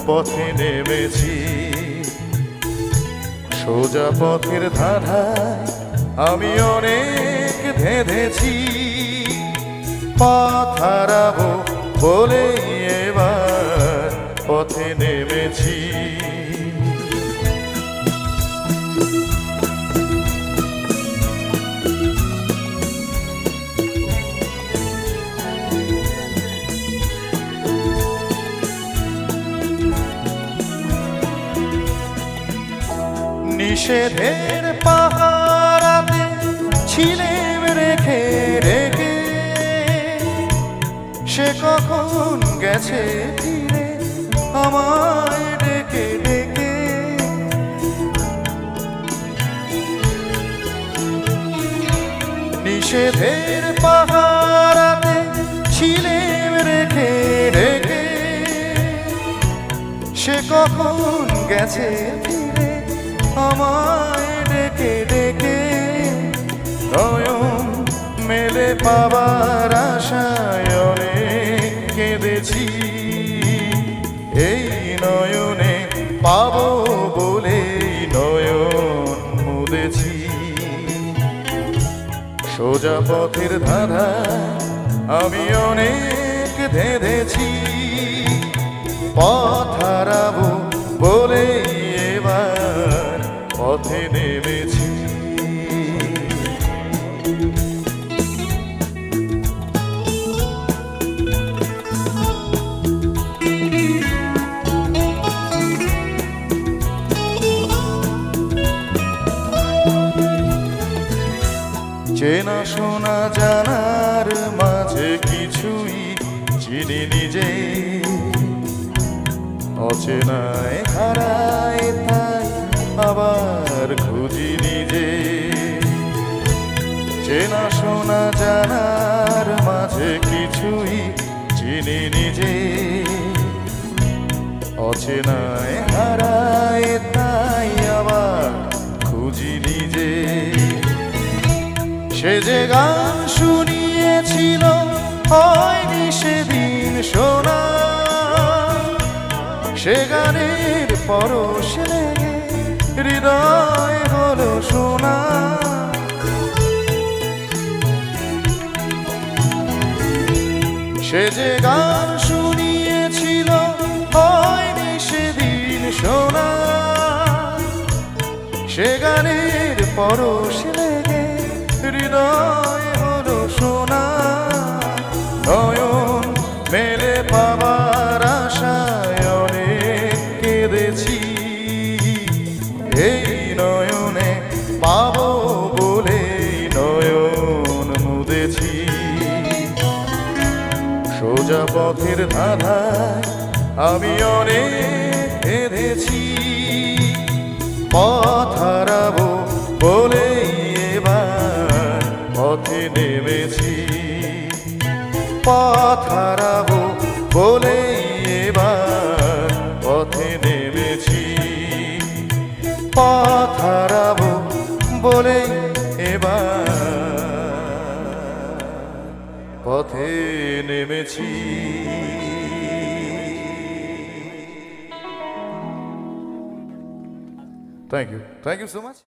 পথে নেমেছি। সোজা পথের ধাঁধায় আমি অনেক ধেঁধেছি। পথ হারাবো বলে এবার পথে নেমেছি। নিষেধের পাহারাতে ছিলেম রেখে রেখে, সে কখন গেছে ফিরে আমায় ডেকে ডেকে। নিষেধের পাহারাতে ছিলেম রেখে রেখে, সে কখন গেছে ফিরে আমায় ডেকে ডেকে। নয়ন মেলে পাবার আশায় অনেক কেঁদেছি। এই নয়নে পাবো বলে নয়ন মুদেছি। সোজা পথের ধাঁধায় আমি অনেক ধেঁধেছি। পথ হারাবো বলে এবার পথে নেমেছি। চেনা শোনা জানার মাঝে কিছুই চিনি নিজে। অচেনায় হারায় তাই আবার খুঁজি নিজে। চেনা শোনা জানার মাঝে কিছুই চিনি নিজে। অচেনায় হারায় তাই আবার খুঁজি নিজে। সে যে গান শুনিয়েছিল হয়নি সেদিন শোনা, সে গানের পরশ লেগে হৃদয় হলো শোনা। সে যে গান শুনিয়েছিল হয়নি সেদিন শোনা, সে গানের পরশ লেগে হৃদয় হলো শোনা। নয়ন মেলে পাবার আশায় অনেক কেঁদেছি। এই নয়নে পাবো বলে নয়ন মুদেছি। সোজা পথের ধাঁধায় আমি অনেক কেঁদেছি। পথ হারাবো বলে এবার পথে নেমেছি। পথ হারাবো বলে এবার পথে নেমেছি। পথ হারাবো বলে এবার পথে নেমেছি। Thank you so much.